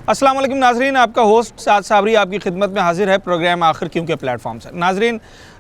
अस्सलाम वालेकुम नाजरीन, आपका होस्ट साद साबरी आपकी खिदमत में हाजिर है प्रोग्राम आखिर क्यों के प्लेटफॉर्म से। नाजरीन,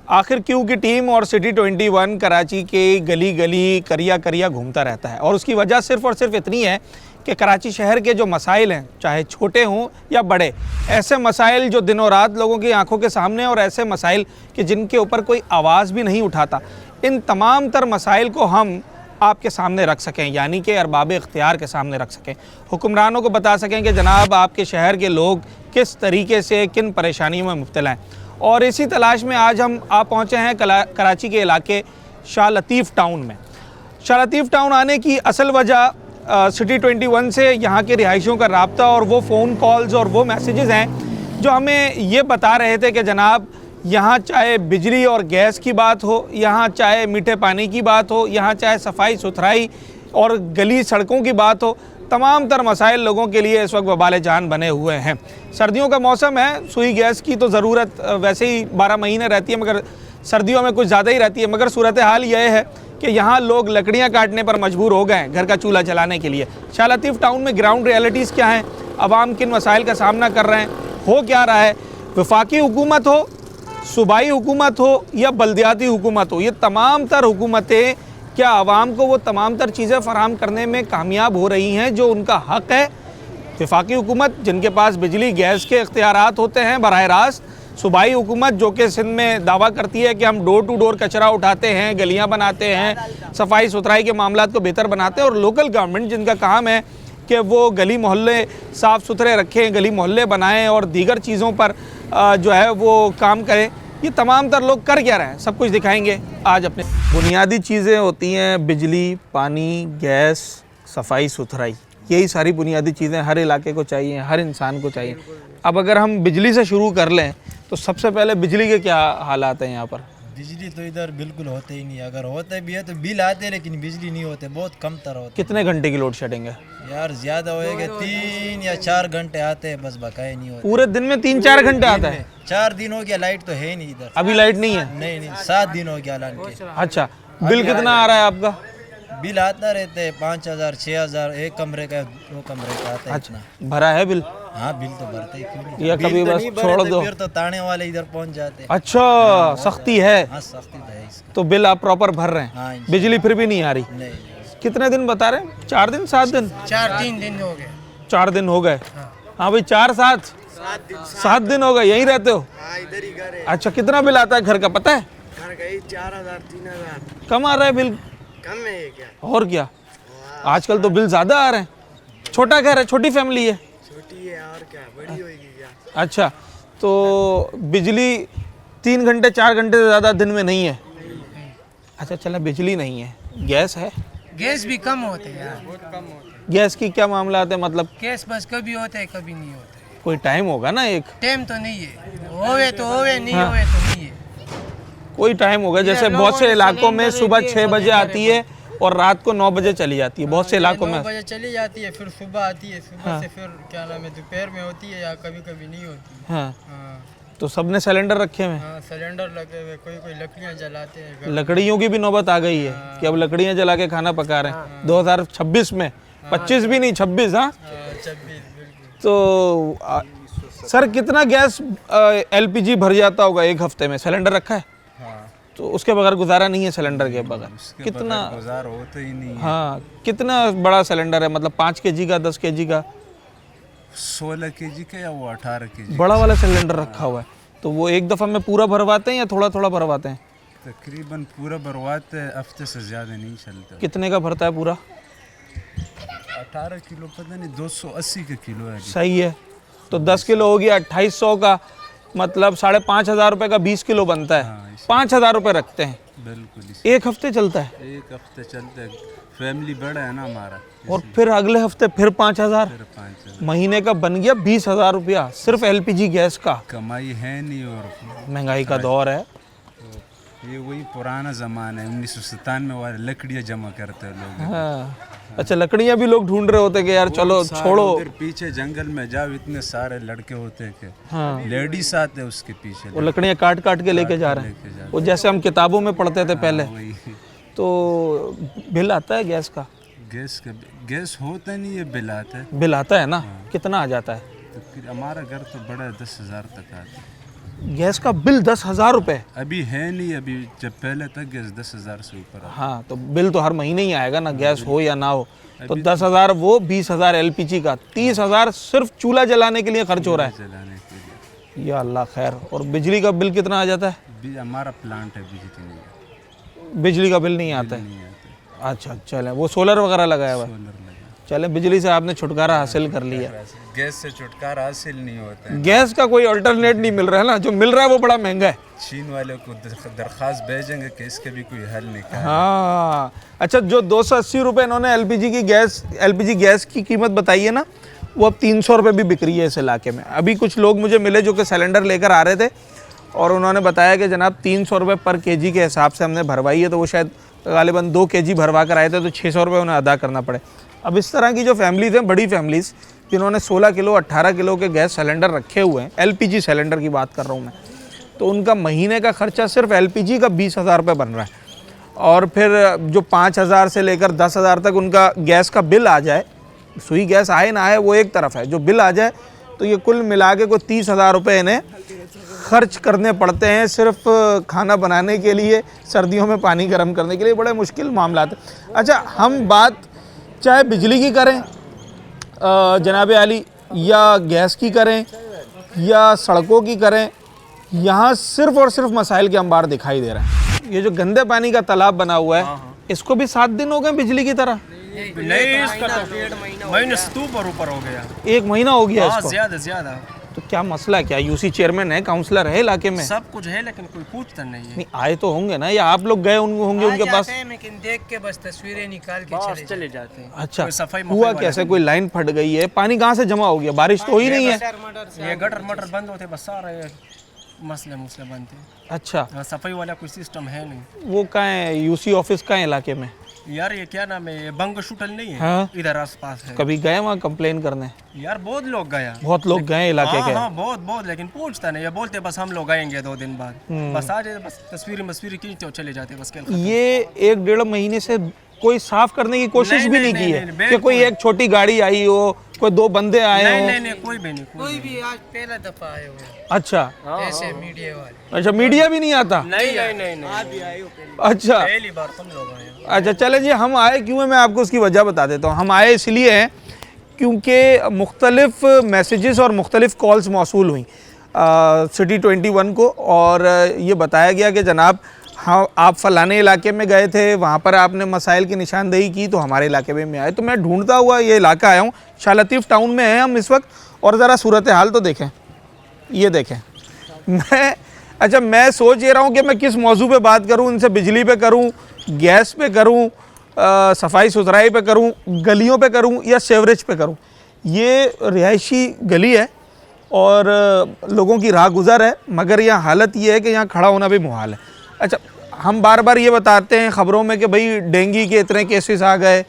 आखिर क्यों की टीम और सिटी 21 कराची के गली गली करिया करिया घूमता रहता है और उसकी वजह सिर्फ़ और सिर्फ इतनी है कि कराची शहर के जो मसाइल हैं, चाहे छोटे हों या बड़े, ऐसे मसाइल जो दिनों रात लोगों की आंखों के सामने और ऐसे मसाइल कि जिनके ऊपर कोई आवाज़ भी नहीं उठाता, इन तमाम तर मसाइल को हम आपके सामने रख सकें, यानी कि अरबाब इख्तियार के सामने रख सकें, हुक्मरानों को बता सकें कि जनाब आपके शहर के लोग किस तरीके से किन परेशानियों में मुब्तला हैं। और इसी तलाश में आज हम आप पहुँचे हैं कराची के इलाके शाह लतीफ़ टाउन में। शाह लतीफ़ टाउन आने की असल वजह सिटी 21 से यहाँ के रिहायशियों का रब्ता और वो फ़ोन कॉल्स और वो मैसेजेस हैं जो हमें ये बता रहे थे कि जनाब यहाँ चाहे बिजली और गैस की बात हो, यहाँ चाहे मीठे पानी की बात हो, यहाँ चाहे सफाई सुथराई और गली सड़कों की बात हो, तमाम तर मसाइल लोगों के लिए इस वक्त वबाल जान बने हुए हैं। सर्दियों का मौसम है, सुई गैस की तो ज़रूरत वैसे ही 12 महीने रहती है, मगर सर्दियों में कुछ ज़्यादा ही रहती है। मगर सूरत हाल यह है कि यहाँ लोग लकड़ियाँ काटने पर मजबूर हो गए हैं घर का चूल्हा जलाने के लिए। शाह लतीफ़ टाउन में ग्राउंड रियलिटीज़ क्या हैं, अवाम किन मसाइल का सामना कर रहे हैं, हो क्या रहा है, वफाकी हुकूमत हो, सूबाई हुकूमत हो या बल्दियाती हुकूमत हो, ये तमाम तर हुकूमतें क्या आवाम को वो तमाम तर चीज़ें फ़राहम करने में कामयाब हो रही हैं जो उनका हक़ है। वफाकी हुकूमत जिनके पास बिजली गैस के इख्तियारात होते हैं बराह रास्त, सूबाई हुकूमत जो कि सिंध में दावा करती है कि हम डोर टू डोर कचरा उठाते हैं, गलियाँ बनाते हैं, सफाई सुथराई के मामलात को बेहतर बनाते हैं, और लोकल गवर्नमेंट जिनका काम है कि वो गली मोहल्ले साफ़ सुथरे रखें, गली मोहल्ले बनाएं और दीगर चीज़ों पर जो है वो काम करें। ये तमाम तर लोग कर क्या रहे हैं, सब कुछ दिखाएंगे आज। अपने बुनियादी चीज़ें होती हैं बिजली, पानी, गैस, सफाई सुथराई, यही सारी बुनियादी चीज़ें हर इलाके को चाहिए, हर इंसान को चाहिए। अब अगर हम बिजली से शुरू कर लें तो सबसे पहले बिजली के क्या हालात हैं यहाँ पर? बिजली तो इधर बिल्कुल होते ही नहीं, अगर होते भी है तो बिल आते हैं लेकिन बिजली नहीं होते, बहुत कम तर होते। कितने घंटे की लोड शेडिंग है यार ज़्यादा होएगा 3 या 4 घंटे आते हैं, बस बकाए नहीं होते। पूरे दिन में 3-4 घंटे आता है? 4 दिन हो गया, लाइट तो है ही नहीं इधर। अभी लाइट नहीं है? नहीं, 7 दिन हो गया लाइन के। अच्छा, बिल कितना आ रहा है आपका? बिल आता रहते हैं 5,000 6,000, एक कमरे का 2 कमरे का आता है। अच्छा, भरा है बिल? हाँ, बिल तो भरते ही, क्यों नहीं? या कभी बस छोड़ दो, फिर तो ताने वाले इधर पहुंच जाते हैं। अच्छा, सख्ती है? हाँ, सख्ती तो है इसका। तो बिल आप प्रॉपर भर रहे हैं? हाँ, बिजली फिर भी नहीं आ रही? नहीं। कितने दिन बता रहे हैं? 4 दिन 7 दिन? 4-3 दिन हो गए। 4 दिन हो गए? हाँ भाई, 4-7 7 दिन हो गए, यहीं रहते हो? इधर ही घर है। अच्छा, कितना बिल आता है घर का पता है? घर का 4,000 3,000 कम आ रहा है बिल? कम है क्या? और क्या, आजकल तो बिल ज़्यादा आ रहे हैं। छोटा घर है, छोटी फैमिली है? छोटी है और क्या, बड़ी होगी क्या? अच्छा, तो बिजली 3 घंटे 4 घंटे से ज़्यादा दिन में नहीं है? अच्छा, चला बिजली नहीं है, गैस है? गैस भी कम होते हैं यार, बहुत कम होते हैं। गैस की क्या मामला आते हैं, मतलब गैस बस कभी होते हैं कभी नहीं होते। कोई टाइम होगा ना, एक टाइम तो नहीं है, होवे तो होवे, नहीं होवे तो नहीं है। कोई टाइम होगा, जैसे बहुत से इलाकों में सुबह 6 बजे आती है और रात को 9 बजे चली जाती है, बहुत से इलाकों में 9 बजे चली जाती है, फिर सुबह आती है, सुबह से फिर क्या नाम है दोपहर में होती है या कभी कभी नहीं होती है। हाँ, हाँ, तो सबने सिलेंडर रखे हुए हैं? हाँ, सिलेंडर लगे हुए, कोई लकड़ियाँ जलाते हैं घर। लकड़ियों की भी नौबत आ गई है कि अब लकड़ियाँ जला के खाना पका रहे हैं 2026 में, 25 भी नहीं 26। हाँ, 26 बिल्कुल। तो सर कितना गैस LPG भर जाता होगा एक हफ्ते में? सिलेंडर रखा है? हाँ, तो उसके बगैर गुजारा नहीं है सिलेंडर के बगैर? कितना गुजार होते ही नहीं। हाँ, कितना बड़ा सिलेंडर है, मतलब 5 kg का, 10 kg का? 16 kg का या वो 18 kg? बड़ा वाला सिलेंडर रखा हुआ है। तो वो एक दफ़ा में पूरा भरवाते हैं या थोड़ा थोड़ा भरवाते हैं? तकरीबन पूरा भरवाते हैं, हफ्ते से ज़्यादा नहीं चलता। कितने का भरता है पूरा? 18 किलो, पता नहीं 280 का किलो है। सही है, तो 10 किलो हो गया 2800 का, मतलब 5,500 रुपये का 20 किलो बनता है। 5,000 रुपये रखते हैं, बिल्कुल एक हफ्ते चलता है। एक हफ्ते चलते है, फैमिली बड़ा है ना हमारा। और फिर अगले हफ्ते फिर 5,000, फिर 5,000 महीने का बन गया 20,000 रुपया सिर्फ LPG गैस का। कमाई है नहीं, और महंगाई का दौर है। ये वही पुराना ज़माना है, 1997 वाले लकड़ियाँ जमा करते हैं लोग। हाँ, अच्छा, लकड़ियाँ भी लोग ढूंढ रहे होते कि यार चलो छोड़ो। उधर पीछे जंगल में जाओ, इतने सारे लड़के होते हैं कि हाँ, लेडीज आते हैं उसके पीछे, वो लकड़ियाँ काट काट के लेके जा रहे हैं, वो जैसे हम किताबों में पढ़ते थे पहले। वही। तो बिल आता है गैस का? गैस होता नहीं है, बिल आता है। बिल आता है ना? कितना आ जाता है? तो फिर हमारा घर तो बड़ा 10,000 तक आता है। गैस का बिल 10,000 रुपये। अभी है नहीं, अभी जब पहले तक गैस 10,000 से ऊपर आता। हाँ तो बिल तो हर महीने ही आएगा ना, गैस हो या ना हो। तो 10,000 वो, 20,000 एलपीजी का, 30,000 सिर्फ चूल्हा जलाने के लिए खर्च हो रहा है। जलाने के लिए या अल्लाह खैर। और बिजली का बिल कितना आ जाता है? हमारा प्लांट है, बिजली नहीं है, बिजली का बिल नहीं आता है। नहीं आता। अच्छा चले, वो सोलर वगैरह लगाया हुआ है। सोलर लगा। चले, बिजली से आपने छुटकारा हासिल कर लिया। गैस से छुटकारा हासिल नहीं होता है। गैस का कोई अल्टरनेट नहीं मिल रहा है ना, जो मिल रहा है वो बड़ा महंगा है। चीन वालों को दरख्वास्त भेजेंगे कि इसके भी कोई हल निकाले। हाँ अच्छा, जो 280 रुपये इन्होंने एलपीजी गैस की कीमत बताई है ना, वो अब 300 रुपये भी बिक रही है इस इलाके में। अभी कुछ लोग मुझे मिले जो कि सिलेंडर लेकर आ रहे थे और उन्होंने बताया कि जनाब 300 रुपये पर केजी के हिसाब से हमने भरवाई है। तो वो शायद गालिबन 2 केजी भरवा कर आए थे, तो 600 रुपये उन्हें अदा करना पड़े। अब इस तरह की जो फैमिलीज़ हैं, बड़ी फैमिलीज़ जिन्होंने 16 किलो 18 किलो के गैस सिलेंडर रखे हुए हैं, एलपीजी सिलेंडर की बात कर रहा हूँ मैं, तो उनका महीने का खर्चा सिर्फ एलपीजी का 20,000 रुपये बन रहा है। और फिर जो 5,000 से लेकर 10,000 तक उनका गैस का बिल आ जाए, सुई गैस आए ना आए वो एक तरफ है, जो बिल आ जाए तो ये कुल मिला के कोई 30,000 रुपये इन्हें खर्च करने पड़ते हैं सिर्फ खाना बनाने के लिए, सर्दियों में पानी गर्म करने के लिए। बड़े मुश्किल मामला है। अच्छा, हम बात चाहे बिजली की करें जनाब आली, या गैस की करें, या सड़कों की करें, यहाँ सिर्फ और सिर्फ मसाइल के अंबार दिखाई दे रहे हैं। ये जो गंदे पानी का तालाब बना हुआ है, इसको भी 7 दिन हो गए बिजली की तरह। नहीं, इसका तो महीने से ऊपर हो गया। 1 महीना हो गया इसको। ज्यादा। तो क्या मसला है? क्या यूसी चेयरमैन है, काउंसलर है इलाके में? सब कुछ है लेकिन कोई पूछता नहीं है। नहीं आए तो होंगे ना, या आप लोग गए होंगे उनके पास? लेकिन देख के बस तस्वीरें निकाल के चले जाते हैं। अच्छा, कोई सफाई हुआ कैसे? कोई लाइन फट गई है? पानी कहाँ से जमा हो गया? बारिश तो ही नहीं है। ये गटर मटर बंद होते, बस सारे मसले बनते। अच्छा, सफाई वाला कोई सिस्टम है नहीं। वो कहाँ है? यूसी ऑफिस कहाँ है इलाके में? यार ये क्या नाम है, बंग शूटल नहीं है? हाँ? इधर आस पास है। कभी गए वहाँ कंप्लेन करने? यार बहुत लोग गया। बहुत लोग गए इलाके के? हाँ, बहुत, लेकिन पूछता नहीं। ये बोलते बस हम लोग आएंगे 2 दिन बाद, बस आ जाए, बस तस्वीरें खींचते चले जाते, बस खेल। ये 1-1.5 महीने से कोई साफ करने की कोशिश भी नहीं की है नहीं, कि कोई एक छोटी गाड़ी आई हो, कोई 2 बंदे आए हो? नहीं, कोई भी नहीं। कोई भी आज पहला दफा आए हुए अच्छा, ऐसे मीडिया वाले। अच्छा, मीडिया भी नहीं आता? नहीं। अच्छा पहली बार तुम लोग आए। अच्छा, चले जी, हम आए क्यों है मैं आपको उसकी वजह बता देता हूँ। हम आए इसलिए हैं क्योंकि मुख्तलिफ मैसेजेस और मुख्तलिफ कॉल्स मौसूल हुई सिटी 21 को, और ये बताया गया कि जनाब हाँ, आप फ़लाने इलाके में गए थे, वहाँ पर आपने मसाइल की निशानदेही की, तो हमारे इलाके में आए। तो मैं ढूंढता हुआ ये इलाका आया हूँ। शाह लतीफ़ टाउन में हैं हम इस वक्त, और ज़रा सूरत हाल तो देखें, ये देखें। मैं सोच ये रहा हूँ कि मैं किस मौजू पे बात करूँ, इनसे बिजली पे करूँ, गैस पे करूँ, सफाई सुथराई पे करूँ, गलियों पे करूँ, या सेवरेज पे करूँ। ये रिहायशी गली है और लोगों की राह गुज़र है, मगर यह हालत ये है कि यहाँ खड़ा होना भी मुहाल है। अच्छा, हम बार बार ये बताते हैं ख़बरों में कि भाई डेंगू के इतने केसेस आ गए,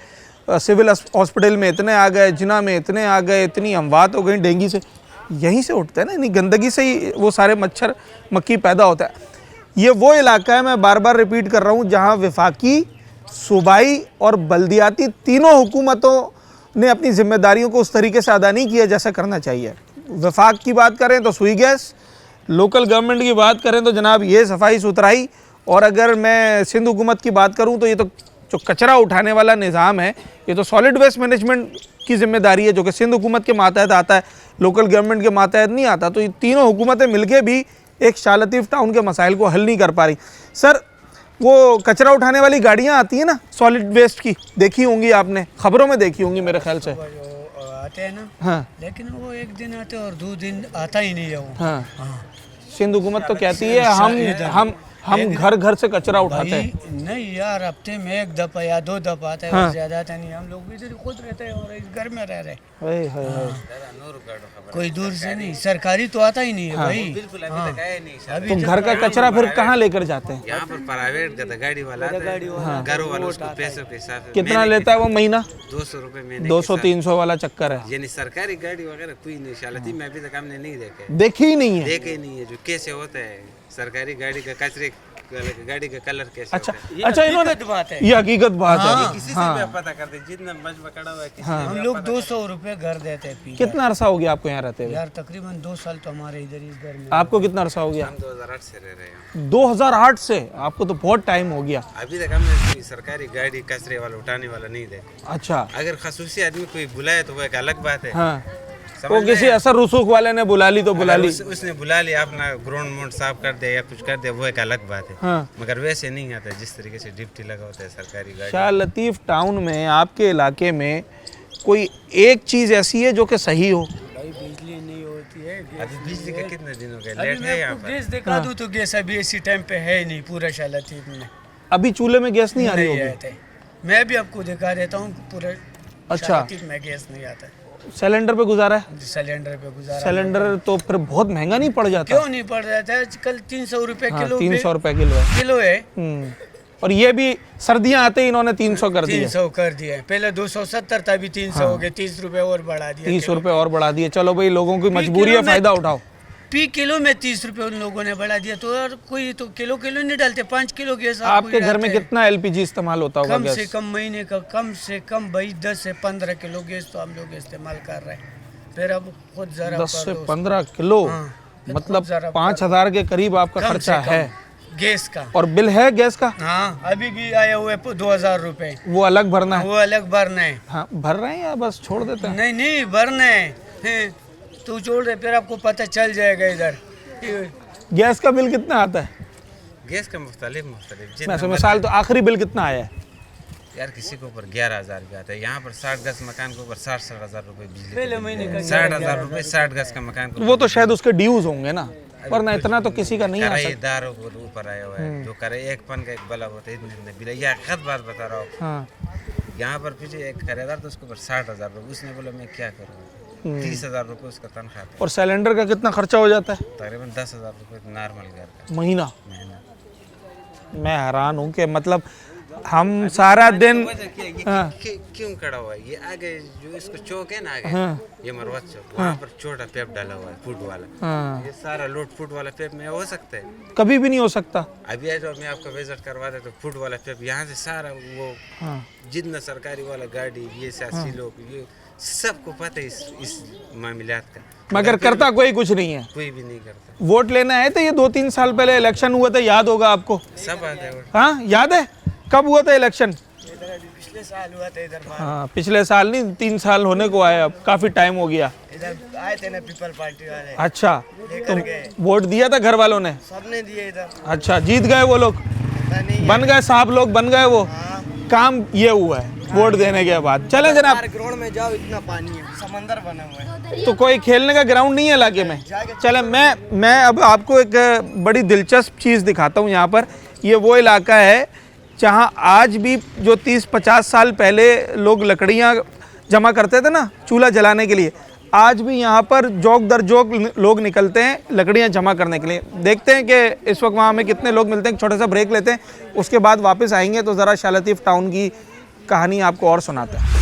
सिविल हॉस्पिटल में इतने आ गए, जिना में इतने आ गए, इतनी अमवात हो गई डेंगू से। यहीं से उठते हैं ना, यानी गंदगी से ही वो सारे मच्छर मक्खी पैदा होता है। ये वो इलाका है, मैं बार बार रिपीट कर रहा हूँ, जहाँ वफाकी, सूबाई और बल्दियाती तीनों हुकूमतों ने अपनी जिम्मेदारियों को उस तरीके से अदा नहीं किया जैसा करना चाहिए। वफाक की बात करें तो सुई गैस, लोकल गवर्नमेंट की बात करें तो जनाब ये सफाई सुथराई, और अगर मैं सिंध हुकूमत की बात करूं तो ये तो जो कचरा उठाने वाला निज़ाम है, ये तो सॉलिड वेस्ट मैनेजमेंट की जिम्मेदारी है, जो कि सिंध हुकूमत के मातहत आता है, लोकल गवर्नमेंट के मातहत नहीं आता। तो ये तीनों हुकूमतें मिलके भी एक शाह लतीफ़ टाउन के मसाइल को हल नहीं कर पा रही। सर, वो कचरा उठाने वाली गाड़ियाँ आती हैं ना सॉलिड वेस्ट की, देखी होंगी आपने, ख़बरों में देखी होंगी मेरे ख्याल से। आते हैं ना, हाँ, लेकिन वो 1 दिन आते और 2 दिन आता ही नहीं है वो। हाँ, सिंध हुकूमत तो कहती है हम घर घर से कचरा उठाते हैं। नहीं यार, हफ्ते में 1 दफा या 2 दफा आता है, हाँ। और ज्यादा आता नहीं। हम लोग इधर खुद रहते हैं और इस घर में रह रहे हैं, हाय हाय हाय। कोई दूर से नहीं। सरकारी तो आता ही नहीं है भाई। बिल्कुल अभी तक आया नहीं सर। तो घर का कचरा फिर कहाँ लेकर जाते हैं? यहाँ पर प्राइवेट गाड़ी वाला आता है, घरों वाला उसको पैसों के हिसाब से कितना लेता है वो महीना? 200 रुपए महीने। 200-300 वाला चक्कर है। यानी सरकारी गाड़ी वगैरह कोई नहीं शालती में अभी तक हमने नहीं देखे, देखी ही नहीं है। देखे ही नहीं है जो कैसे होता है। सरकारी गाड़ी का कचरे गाड़ी का कलर कैसा अच्छा होता है। अच्छा, इन्होंने बात है। ये हकीकत बात है। किसी से भी आप पता करते हैं, जितना मजमा खड़ा हुआ है किसी से हम भी लोग आप पता 200 रुपए घर देते हैं पी के। कितना अरसा हो गया आपको यहाँ रहते हुए? यार तकरीबन 2 साल तो हमारे इधर इस घर में। आपको कितना अरसा हो गया? हम 2008 से रह रहे हैं। 2008 से? आपको तो बहुत टाइम हो गया। अभी तक हमने कोई सरकारी गाड़ी कचरे वाला उठाने वाला नहीं देखा। अच्छा अगर खसूसी आदमी कोई बुलाए तो वो एक अलग बात है। हाँ, समझ वो रहे किसी हैं? असर रसूख वाले ने बुला ली तो बुला अगर ली। उसने बुला लिया, अपना ग्राउंड माउंट साफ कर दे या कुछ कर दे, वो एक अलग बात है। हाँ। मगर वैसे नहीं आता जिस तरीके से ड्यूटी लगा होता है सरकारी गाड़ी। शाह लतीफ़ टाउन में आपके इलाके में कोई एक चीज़ ऐसी है जो कि सही हो? भाई बिजली नहीं होती है। अभी बिजली का कितने दिन हो गए अभी लेट है मैं यहाँ आपको पर। गैस दिखा दूं तो गैस अभी इसी टाइम पे है ही नहीं पूरा शालतीफ में। अभी चूल्हे में गैस नहीं आ रही नहीं होगी? आते। मैं भी आपको दिखा देता हूँ पूरा अच्छा। शालतीफ में गैस नहीं आता। सिलेंडर पे गुजारा है? सिलेंडर पे गुजारा। सिलेंडर तो फिर बहुत महंगा नहीं पड़ जाता? क्यों नहीं पड़ जाता है? आजकल 300 रुपए हाँ, किलो 300 रुपए किलो है। किलो है। और ये भी सर्दियां आते ही इन्होंने 300 कर दिए। 300 कर दिया। पहले 270 था, अभी 300 हो गए। 30 रुपए और बढ़ा दिया। 30 रुपए और बढ़ा दिए। चलो भाई, लोगों की मजबूरी है, किलो में- फायदा उठाओ। पी किलो में 30 रुपए उन लोगों ने बढ़ा दिया। तो यार कोई तो किलो किलो नहीं डालते, 5 किलो गैस आपके घर में कितना एलपीजी इस्तेमाल होता होगा? कम से गैस कम महीने का कम से कम भाई 10 से 15 किलो गैस तो हम लोग इस्तेमाल कर रहे हैं। फिर अब खुद जरा 10 से कर दो। 15 किलो, हाँ, मतलब जरा 5,000 के करीब आपका कम खर्चा से कम है। गैस का। और बिल है गैस का? हाँ, अभी भी आए हुए 2000 रुपए, वो अलग भरना है? वो अलग भरना है। हाँ, भर रहे हैं या बस छोड़ देते हैं? नहीं नहीं भरना है। हैं, तू छोड़ दे, फिर आपको पता चल जाएगा इधर। गैस का बिल कितना आता है? गैस का मुख्तलिफ वैसे मिसाल तो आखिरी बिल कितना आया है? यार किसी के ऊपर 11,000 भी आता है। यहाँ पर 60 गज मकान के ऊपर 60,000 रुपए बिजली पहले महीने का 60,000 रुपए 60 गज का मकान के वो तो शायद उसके ड्यूज होंगे ना, वरना इतना तो किसी का नहीं आ सकता। किराएदारों को ऊपर आया हुआ है। जो करे एक पन का एक बला होता है, इतने बिल। यह खत बात बता रहा हूँ। हाँ, यहाँ पर पीछे एक खरीदार तो उसके ऊपर 60,000 रुपए। उसने बोला मैं क्या करूँ, 30,000 रुपए उसका तनख्वाह था। और सिलेंडर का कितना खर्चा हो जाता है तकरीबन 10,000 रुपए नॉर्मल घर का महीना? महीना। मैं हैरान हूँ कि मतलब हम सारा दिन हाँ। क्यों खड़ा हुआ है? ये आगे जो इसको चौक है ना आगे, ये मरवत चौक, वहाँ पर छोटा पेप डाला हुआ है फुट वाला। हाँ, ये सारा लोड फुट वाला पेप में हो सकता है? कभी भी नहीं हो सकता। अभी आज मैं आपका विजिट करवा देता तो फुट वाला पेप यहाँ से सारा वो हाँ, जितना सरकारी वाला गाड़ी ये सियासी लोग ये सबको पता है इस मामलात का, मगर करता कोई कुछ नहीं है। कोई भी नहीं करता। वोट लेने आए थे ये 2-3 साल पहले इलेक्शन हुआ था, याद होगा आपको? सब आता है। हाँ, याद है? कब हुआ था इलेक्शन? पिछले साल हुआ था इधर। हाँ, पिछले साल नहीं, 3 साल होने को आए, अब काफी टाइम हो गया। इधर आए थे ना पीपल पार्टी वाले, अच्छा, तो वोट दिया था घर वालों ने? सबने दिए इधर। अच्छा, जीत गए वो लोग? पता नहीं बन गए साहब लोग, बन गए वो? काम ये हुआ है वोट देने के बाद। चले जनाब, ग्राउंड में जाओ, इतना पानी है, समंदर बना हुआ है। तो कोई खेलने का ग्राउंड नहीं है इलाके में? चले, मैं अब आपको एक बड़ी दिलचस्प चीज़ दिखाता हूँ। यहाँ पर ये वो इलाका है जहाँ आज भी जो 30-50 साल पहले लोग लकड़ियाँ जमा करते थे ना चूल्हा जलाने के लिए, आज भी यहाँ पर जोक दर जोक लोग निकलते हैं लकड़ियाँ जमा करने के लिए। देखते हैं कि इस वक्त वहाँ हमें कितने लोग मिलते हैं। छोटा सा ब्रेक लेते हैं, उसके बाद वापस आएंगे तो ज़रा शाह लतीफ़ टाउन की कहानी आपको और सुनाते हैं।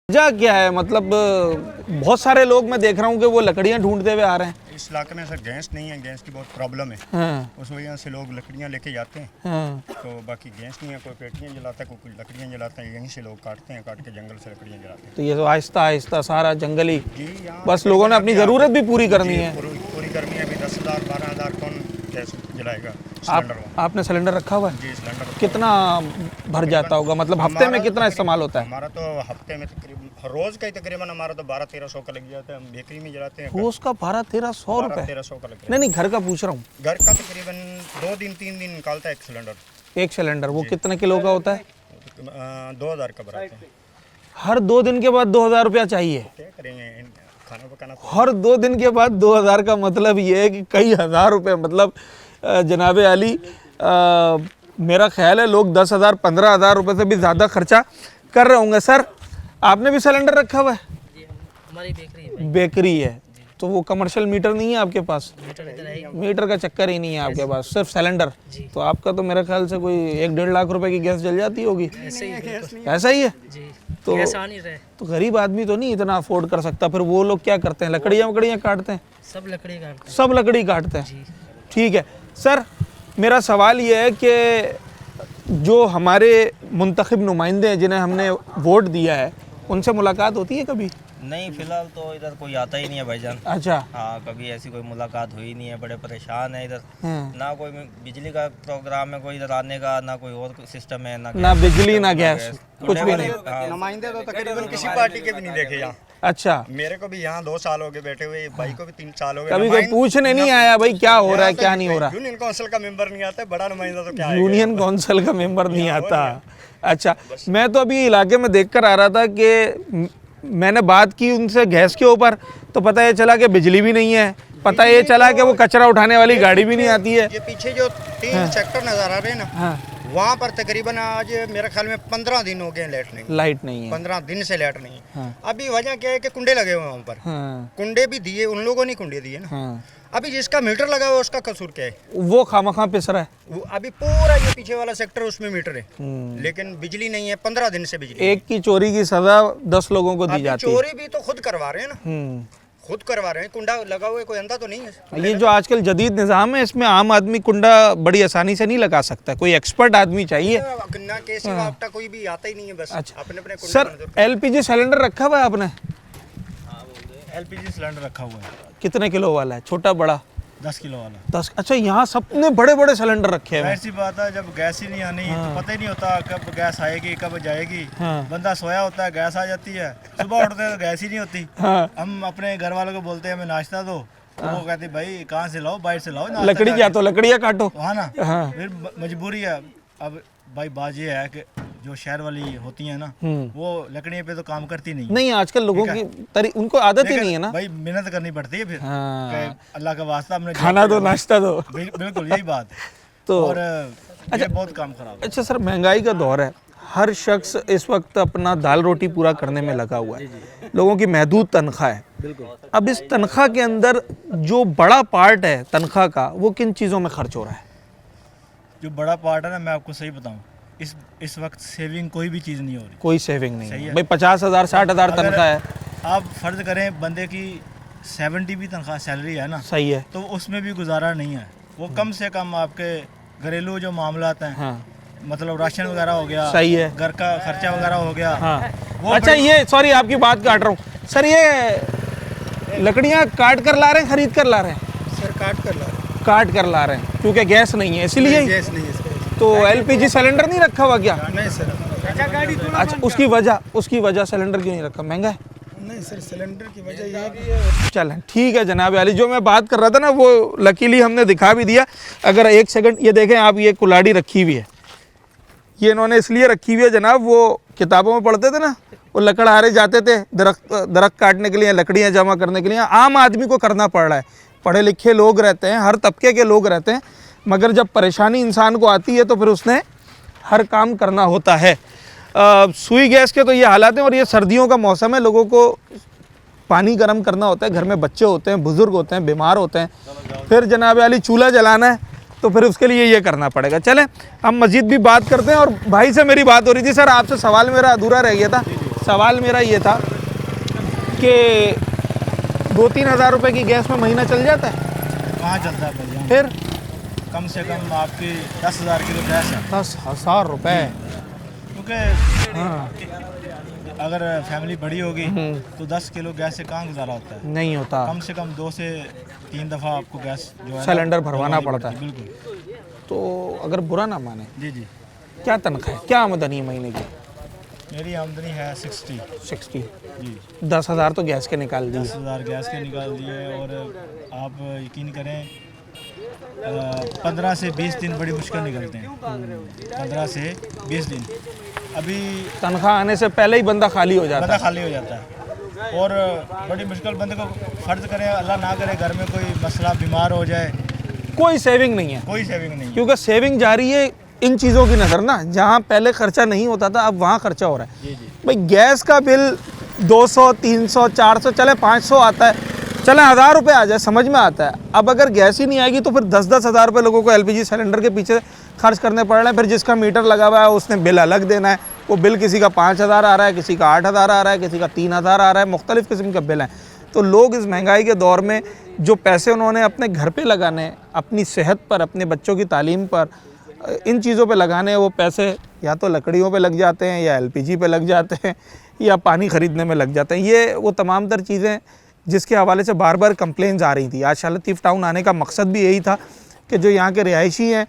वजह क्या है? मतलब बहुत सारे लोग मैं देख रहा हूँ कि वो लकड़ियाँ ढूंढते हुए आ रहे हैं। इस इलाके में सर गैस नहीं है, गैस की बहुत प्रॉब्लम है। हाँ, उस वजह से लोग लकड़ियाँ लेके जाते हैं। हाँ, तो बाकी गैस नहीं है, कोई पेटियाँ जलाता है, कोई कुछ लकड़ियाँ जलाता है। यहीं से लोग काटते हैं, काट के जंगल से लकड़ियाँ जलाते हैं। तो ये तो आहिस्ता आहिस्ता सारा जंगली, जी, यहाँ बस लोगों ने अपनी ज़रूरत भी पूरी करनी है। पूरी गर्मी है। अभी 10,000 12,000 कौन गैस जलाएगा? सिलेंडर में। आपने सिलेंडर रखा हुआ है? जी, सिलेंडर कितना भर जाता होगा? मतलब हफ्ते में कितना इस्तेमाल होता है? हमारा तो हफ्ते में तकरीबन रोज़ का ही तकरीबन हमारा तो 12-1300 का लग जाता है। हम बेकरी में जलाते हैं। रोज का 1200-1300 रुपए? 12-1300 का लग नहीं नहीं, घर का पूछ रहा हूँ। जाता है। घर का तकरीबन 2 दिन 3 दिन निकालता है एक सिलेंडर। एक सिलेंडर वो कितने किलो का होता है? 2,000 का भराते हैं। हर 2 दिन के बाद 2,000 रुपया चाहिए? क्या करेंगे, खाना पकाना तो हर 2 दिन के बाद 2,000 का मतलब ये है कि कई हज़ार रुपए। मतलब जनाब आली, मेरा ख्याल है लोग 10,000 15,000 रुपये से भी ज़्यादा खर्चा कर रहे होंगे। सर, आपने भी सिलेंडर रखा हुआ है? हमारी बेकरी है। बेकरी है, तो वो कमर्शियल मीटर नहीं है आपके पास? मीटर का चक्कर ही नहीं है आपके पास, सिर्फ सिलेंडर। तो आपका तो मेरे ख्याल से कोई 1-1.5 लाख रुपए की गैस जल जाती होगी। ऐसे ही ऐसा ही है? जी। तो गैस आ नहीं रहे, तो गरीब आदमी तो नहीं इतना अफोर्ड कर सकता, फिर वो लोग क्या करते हैं, लकड़ियाँ काटते हैं, सब लकड़ी काटते हैं। सब लकड़ी काटते हैं। जी। ठीक है सर, मेरा सवाल ये है कि जो हमारे मुंतखब नुमाइंदे हैं जिन्हें हमने वोट दिया है, उनसे मुलाकात होती है कभी? नहीं, फिलहाल तो इधर कोई आता ही नहीं है भाईजान। अच्छा। हाँ, कभी ऐसी कोई मुलाकात हुई नहीं है, बड़े परेशान है इधर। हाँ। ना कोई बिजली का प्रोग्राम है कोई इधर आने का, ना कोई और सिस्टम है, ना बिजली ना गैस, कुछ भी नहीं। नुमाइंदे तो तकरीबन किसी पार्टी के भी नहीं देखे यहाँ। अच्छा। मेरे को भी यहाँ 2 साल हो गए बैठे हुए, भाई को भी 3 साल हो गए। कभी कोई पूछने नहीं आया भाई क्या हो रहा है क्या नहीं हो रहा? यूनियन काउंसिल का मेंबर नहीं आता, बड़ा नुमाइंदा तो क्या है? यूनियन काउंसिल का मेंबर नहीं आता। अच्छा, मैं तो अभी इलाके में देख कर आ रहा था कि मैंने बात की उनसे गैस के ऊपर, तो पता ये चला कि बिजली भी नहीं है, पता ये चला कि वो कचरा उठाने वाली गाड़ी भी नहीं आती है। ये पीछे जो 3 सेक्टर नजर आ रहे हैं ना, हाँ। वहाँ पर तकरीबन आज मेरे ख्याल में 15 दिन हो गए लाइट नहीं है। 15 दिन से लाइट नहीं है। हाँ। अभी वजह क्या है कि कुंडे लगे हुए हैं वहाँ पर। हाँ। कुंडे भी दिए, उन लोगों ने कुंडे दिए ना। हाँ। अभी जिसका मीटर लगा हुआ है उसका कसूर क्या है? वो खामखा पिस रहा है। वो अभी पूरा ये पीछे वाला सेक्टर उसमें मीटर है, लेकिन बिजली नहीं है। 15 दिन से बिजली। एक की चोरी की सजा 10 लोगों को दी अभी जाती है। चोरी भी तो खुद करवा रहे हैं ना, खुद करवा रहे हैं। कुंडा लगा हुआ है, कोई अंधा तो नहीं है। ये जो आजकल जदीद निज़ाम है, इसमें आम आदमी कुंडा बड़ी आसानी से नहीं लगा सकता, कोई एक्सपर्ट आदमी चाहिए। ना केसी वापटा कोई भी आता ही नहीं है, बस अच्छा। अपने अपने सर, LPG सिलेंडर रखा हुआ है आपने? LPG सिलेंडर रखा हुआ है। कितने किलो वाला है, छोटा बड़ा? 10 किलो वाला। 10। अच्छा, यहाँ सबने बड़े बड़े सिलेंडर रखे हैं। ऐसी बात है, जब गैस ही नहीं आनी तो पता ही नहीं होता कब गैस आएगी कब जाएगी। हाँ। बंदा सोया होता है, गैस आ जाती है, सुबह उठते हैं तो गैस ही नहीं होती। हाँ। हम अपने घर वालों को बोलते हैं हमें नाश्ता दो, तो वो कहते भाई कहाँ से लाओ, बाहर से लाओ नाश्ता लकड़ी जाके। क्या, तो लकड़ियाँ काटो। हाँ ना। हाँ। फिर मजबूरी है। अब भाई बात ये है कि जो शहर वाली होती है ना, वो लकड़ियों पे तो काम करती नहीं। नहीं, आजकल लोगों की उनको आदत ही नहीं है ना भाई, मेहनत करनी पड़ती है फिर। हाँ। कि अल्लाह का वास्ता हमने खाना दो, नाश्ता दो। बिल्कुल यही बात है। तो और ये बहुत काम खराब है। अच्छा सर, महंगाई का दौर है, हर शख्स इस वक्त अपना दाल रोटी पूरा करने में लगा हुआ है, लोगों की महदूद तनख्वाह है। अब इस तनख्वाह के अंदर जो बड़ा पार्ट है तनख्वाह का, वो किन चीज़ों में खर्च हो रहा है? जो बड़ा पार्ट है ना, मैं आपको सही बताऊं, इस वक्त सेविंग कोई भी चीज़ नहीं हो रही। कोई सेविंग नहीं सही है है। भाई। 50,000 60,000 तनख्वाह है। आप फर्ज करें बंदे की 70 भी तनख्वाह सैलरी है ना, सही है। तो उसमें भी गुजारा नहीं है। वो कम से कम आपके घरेलू जो मामलात हैं, हाँ। मतलब राशन वगैरह हो गया, सही है। घर का खर्चा वगैरह हो गया। हाँ। वो अच्छा, ये सॉरी आपकी बात काट रहा हूँ सर, ये लकड़ियाँ काट कर ला रहे हैं, खरीद कर ला रहे हैं? सर काट कर ला रहे हैं। काट कर ला रहे हैं क्योंकि गैस नहीं है, इसलिए। गैस नहीं है। तो LPG सिलेंडर नहीं रखा हुआ क्या? नहीं सर। अच्छा, उसकी वजह सिलेंडर क्यों नहीं रखा? महंगा है? नहीं सर, सिलेंडर की वजह ये है। चलें, ठीक है जनाब अली, जो मैं बात कर रहा था ना वो लकीली हमने दिखा भी दिया। अगर 1 सेकंड ये देखें आप, ये कुल्हाड़ी रखी हुई है, ये इन्होंने इसलिए रखी हुई है जनाब, वो किताबों में पढ़ते थे ना, वो लकड़हारे जाते थे दरख्त काटने के लिए, लकड़ियाँ जमा करने के लिए। आम आदमी को करना पड़ रहा है, पढ़े लिखे लोग रहते हैं, हर तबके के लोग रहते हैं, मगर जब परेशानी इंसान को आती है तो फिर उसने हर काम करना होता है। सुई गैस के तो ये हालात हैं, और ये सर्दियों का मौसम है, लोगों को पानी गर्म करना होता है, घर में बच्चे होते हैं, बुज़ुर्ग होते हैं, बीमार होते हैं, फिर जनाब अली चूल्हा जलाना है, तो फिर उसके लिए ये करना पड़ेगा। चलें, हम मज़ीद भी बात करते हैं। और भाई से मेरी बात हो रही थी। सर, आपसे सवाल मेरा अधूरा रह गया था। सवाल मेरा ये था कि 2-3 हज़ार रुपये की गैस में महीना चल जाता है? कहाँ चलता है भैया? फिर कम से कम आपकी 10,000 किलो गैस है। 10,000 रुपये? क्योंकि हाँ। अगर फैमिली बड़ी होगी तो 10 किलो गैस से कहाँ गुजारा होता है? नहीं होता। कम से कम 2 से 3 दफ़ा आपको गैस जो है सिलेंडर भरवाना पड़ता है। बिल्कुल। तो अगर बुरा ना माने, जी जी, क्या तनख्वाह है, क्या आमदनी है महीने की? मेरी आमदनी है 60 जी। 10,000 तो गैस के निकाल दिए। 10,000 गैस के निकाल दिए। और आप यकीन करें 15 से 20 दिन बड़ी मुश्किल निकलते हैं। 15 से 20 दिन। अभी तनख्वाह आने से पहले ही बंदा खाली हो जाता बंदा है। खाली हो जाता है। और बड़ी मुश्किल, बंदे को फर्ज करें अल्लाह ना करे घर में कोई मसला, बीमार हो जाए, कोई सेविंग नहीं है, कोई सेविंग नहीं है। क्योंकि सेविंग जारी है इन चीज़ों की नज़र ना, जहाँ पहले खर्चा नहीं होता था अब वहाँ खर्चा हो रहा है। जी जी। भाई गैस का बिल 200, 300, 400, चले 500 आता है, चले 1,000 रुपये आ जाए, समझ में आता है। अब अगर गैस ही नहीं आएगी तो फिर 10-10 हज़ार रुपये लोगों को LPG सिलेंडर के पीछे खर्च करने पड़ रहे हैं। फिर जिसका मीटर लगा हुआ है उसने बिल अलग देना है, वो बिल किसी का 5,000 आ रहा है, किसी का 8,000 आ रहा है, किसी का 3,000 आ रहा है, मुख्तलिफ़ किस्म के बिल हैं। तो लोग इस महंगाई के दौर में जो पैसे उन्होंने अपने घर पे लगाने, अपनी सेहत पर, अपने बच्चों की तालीम पर, इन चीज़ों पे लगाने, वो पैसे या तो लकड़ियों पे लग जाते हैं, या LPG पे लग जाते हैं, या पानी ख़रीदने में लग जाते हैं। ये वो तमाम तर चीज़ें जिसके हवाले से बार बार कंप्लेंट्स आ रही थी। आज शाह लतीफ़ टाउन आने का मकसद भी यही था कि जो यहाँ के रिहायशी हैं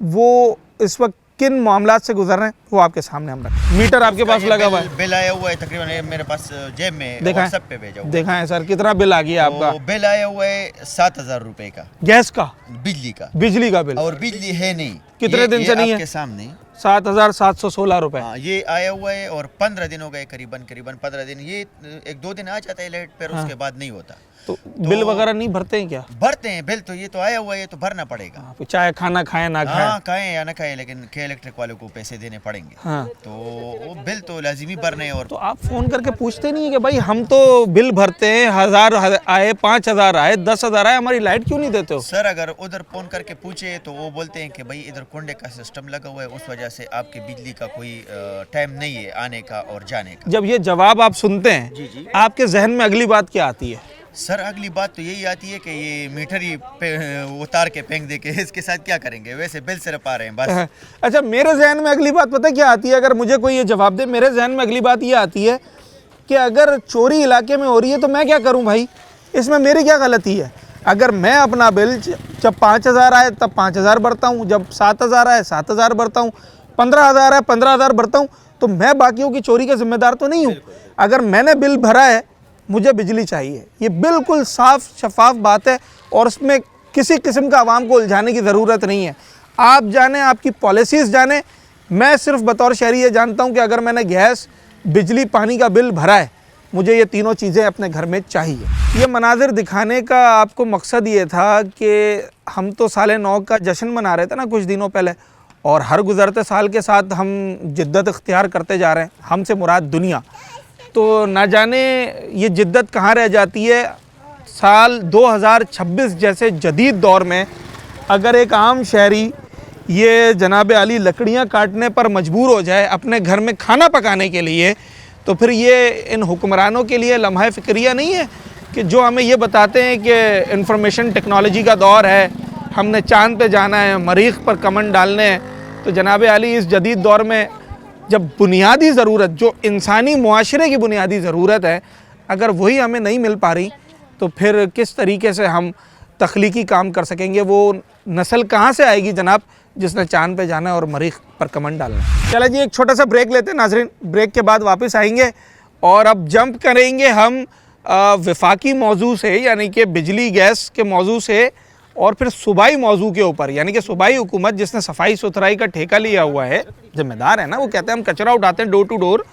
वो इस वक्त किन मामलात से गुजर रहे हैं वो आपके सामने हम रखें। मीटर आपके पास लगा हुआ है, बिल आया हुआ है तकरीबन, ये मेरे पास जेब में दिखाएं, सब पे भेजा हुआ है। दिखाएं सर कितना बिल आ गया आपका? तो बिल आया हुआ है 7,000 रुपए का, गैस का, बिजली का, बिजली का बिल। और बिजली है नहीं। कितने दिन से नहीं है? आपके सामने 7,716 रुपए। हाँ, ये आया हुआ है और 15 दिन हो गए, करीबन 15 दिन। ये 1-2 दिन आ जाता है लेट, फिर उसके बाद नहीं होता। तो बिल वगैरह नहीं भरते हैं क्या? भरते हैं बिल, तो ये तो आया हुआ है, ये तो भरना पड़ेगा। चाहे खाना खाएं ना खाएं। हाँ, खाएं या ना खाएं, लेकिन के इलेक्ट्रिक वालों को पैसे देने पड़ेंगे। हाँ। तो वो बिल तो लाजिमी भरने हैं। और तो आप फ़ोन करके पूछते नहीं है कि भाई हम तो बिल भरते हैं, 1,000 आए, 5,000 आए, 10,000 आए, हमारी लाइट क्यों नहीं देते हो? सर अगर उधर फ़ोन करके पूछे तो वो बोलते हैं कि भाई इधर कुंडे का सिस्टम लगा हुआ है, उस वजह से आपकी बिजली का कोई टाइम नहीं है आने का और जाने का। जब ये जवाब आप सुनते हैं, आपके जहन में अगली बात क्या आती है? सर अगली बात तो यही आती है कि ये मीटर ही उतार के फेंक दे के इसके साथ क्या करेंगे, वैसे बिल सिर्फ आ रहे हैं बस। अच्छा, मेरे जहन में अगली बात पता है क्या आती है? अगर मुझे कोई ये जवाब दे, मेरे जहन में अगली बात ये आती है कि अगर चोरी इलाके में हो रही है तो मैं क्या करूं भाई, इसमें मेरी क्या गलती है? अगर मैं अपना बिल जब 5,000 आए तब 5,000 भरता हूँ, जब 7,000 आए 7,000 भरता हूँ, 15,000 आए 15,000 भरता हूँ, तो मैं बाकियों की चोरी का जिम्मेदार तो नहीं हूँ। अगर मैंने बिल भरा है, मुझे बिजली चाहिए। ये बिल्कुल साफ शफाफ बात है और उसमें किसी किस्म का आवाम को उलझाने की ज़रूरत नहीं है। आप जाने, आपकी पॉलिसीज़ जाने, मैं सिर्फ बतौर शहरी ये जानता हूँ कि अगर मैंने गैस, बिजली, पानी का बिल भरा है, मुझे ये तीनों चीज़ें अपने घर में चाहिए। ये मनाजिर दिखाने का आपको मकसद ये था कि हम तो साल नौ का जश्न मना रहे थे ना कुछ दिनों पहले, और हर गुज़रते साल के साथ हम जिद्दत इख्तियार करते जा रहे हैं, हमसे मुराद दुनिया। तो ना जाने ये जिद्दत कहाँ रह जाती है। साल 2026 जैसे जदीद दौर में अगर एक आम शहरी ये जनाब आली लकड़ियाँ काटने पर मजबूर हो जाए अपने घर में खाना पकाने के लिए, तो फिर ये इन हुक्मरानों के लिए लम्हा फ़िक्रिया नहीं है कि जो हमें ये बताते हैं कि इंफॉर्मेशन टेक्नोलॉजी का दौर है, हमने चाँद पे जाना है, मरीख़ पर कमन डालने हैं। तो जनाब आली इस जदीद दौर में जब बुनियादी ज़रूरत, जो इंसानी मुआशरे की बुनियादी ज़रूरत है, अगर वही हमें नहीं मिल पा रही, तो फिर किस तरीके से हम तख्लीकी काम कर सकेंगे? वो नस्ल कहाँ से आएगी जनाब जिसने चाँद पे जाना है और मरीख़ पर कमन डालना है? चलो जी, एक छोटा सा ब्रेक लेते हैं नाज़रीन। ब्रेक के बाद वापस आएंगे और अब जंप करेंगे हम वफाकी मौजू से, यानी कि बिजली गैस के मौजू से, और फिर सूबाई मौजू के ऊपर, यानी कि सूबाई हुकूमत जिसने सफाई सुथराई का ठेका लिया हुआ है, जिम्मेदार है ना। वो कहते हैं हम कचरा उठाते हैं डोर टू डोर,